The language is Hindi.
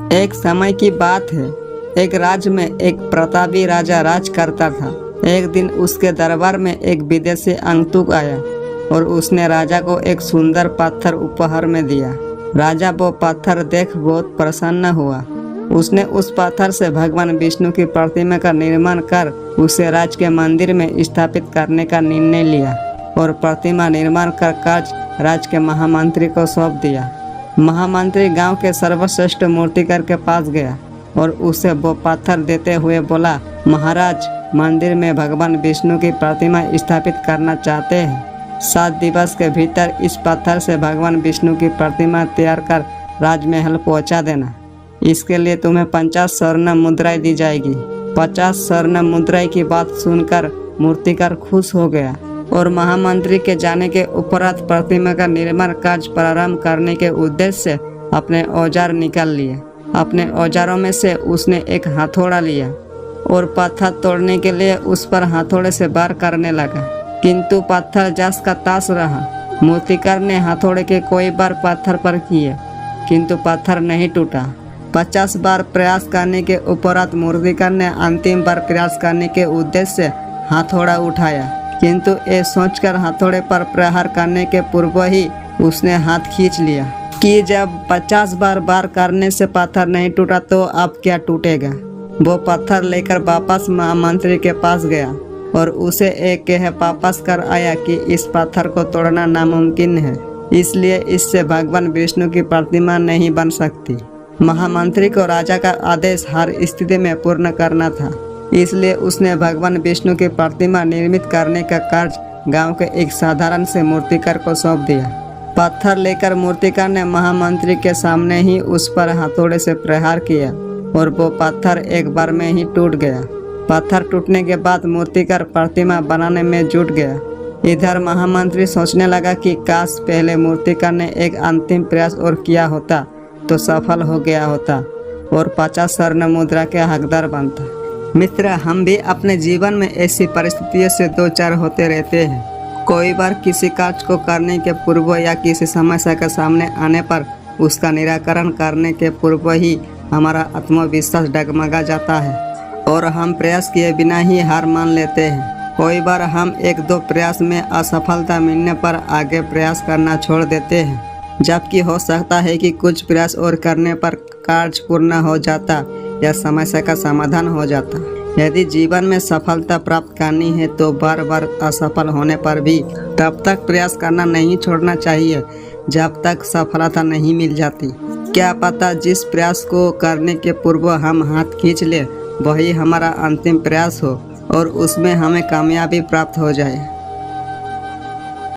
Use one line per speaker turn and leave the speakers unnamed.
एक समय की बात है, एक राज्य में एक प्रतापी राजा राज करता था। एक दिन उसके दरबार में एक विदेशी अंगतुक आया और उसने राजा को एक सुंदर पत्थर उपहार में दिया। राजा वो पत्थर देख बहुत प्रसन्न हुआ। उसने उस पत्थर से भगवान विष्णु की प्रतिमा का निर्माण कर उसे राज के मंदिर में स्थापित करने का निर्णय लिया और प्रतिमा निर्माण का कार्य राज के महामंत्री को सौंप दिया। महामंत्री गांव के सर्वश्रेष्ठ मूर्तिकार के पास गया और उसे वो पत्थर देते हुए बोला, महाराज, मंदिर में भगवान विष्णु की प्रतिमा स्थापित करना चाहते हैं। 7 दिवस के भीतर इस पत्थर से भगवान विष्णु की प्रतिमा तैयार कर राजमहल पहुंचा देना। इसके लिए तुम्हें 50 स्वर्ण मुद्राएं दी जाएगी। 50 स्वर्ण मुद्राएं की बात सुनकर मूर्तिकार खुश हो गया और महामंत्री के जाने के उपरांत प्रतिमा का निर्माण कार्य प्रारंभ करने के उद्देश्य से अपने औजार निकाल लिए। अपने औजारों में से उसने एक हथौड़ा लिया और पत्थर तोड़ने के लिए उस पर हथौड़े से वार करने लगा, किंतु पत्थर जस का तस रहा। मूर्तिकार ने हथौड़े के कई बार पत्थर पर किए, किंतु पत्थर नहीं टूटा। 50 बार प्रयास करने के उपरांत मूर्तिकार ने अंतिम बार प्रयास करने के उद्देश्य से हथौड़ा उठाया, किंतु ये सोचकर हथौड़े पर प्रहार करने के पूर्व ही उसने हाथ खींच लिया कि जब 50 बार वार करने से पत्थर नहीं टूटा तो अब क्या टूटेगा। वो पत्थर लेकर वापस महामंत्री के पास गया और उसे एक कह वापस कर आया कि इस पत्थर को तोड़ना नामुमकिन है, इसलिए इससे भगवान विष्णु की प्रतिमा नहीं बन सकती। महामंत्री को राजा का आदेश हर स्थिति में पूर्ण करना था, इसलिए उसने भगवान विष्णु की प्रतिमा निर्मित करने का कार्य गांव के एक साधारण से मूर्तिकार को सौंप दिया। पत्थर लेकर मूर्तिकार ने महामंत्री के सामने ही उस पर हथौड़े से प्रहार किया और वो पत्थर एक बार में ही टूट गया। पत्थर टूटने के बाद मूर्तिकार प्रतिमा बनाने में जुट गया। इधर महामंत्री सोचने लगा कि काश पहले मूर्तिकार ने एक अंतिम प्रयास और किया होता तो सफल हो गया होता और 50 स्वर्ण मुद्रा के हकदार बनता। मित्र, हम भी अपने जीवन में ऐसी परिस्थितियों से दो चार होते रहते हैं। कोई बार किसी कार्य को करने के पूर्व या किसी समस्या के सामने आने पर उसका निराकरण करने के पूर्व ही हमारा आत्मविश्वास डगमगा जाता है और हम प्रयास किए बिना ही हार मान लेते हैं। कोई बार हम 1-2 प्रयास में असफलता मिलने पर आगे प्रयास करना छोड़ देते हैं, जबकि हो सकता है कि कुछ प्रयास और करने पर कार्य पूर्ण हो जाता या समस्या का समाधान हो जाता। यदि जीवन में सफलता प्राप्त करनी है तो बार बार असफल होने पर भी तब तक प्रयास करना नहीं छोड़ना चाहिए जब तक सफलता नहीं मिल जाती। क्या पता जिस प्रयास को करने के पूर्व हम हाथ खींच ले वही हमारा अंतिम प्रयास हो और उसमें हमें कामयाबी प्राप्त हो जाए।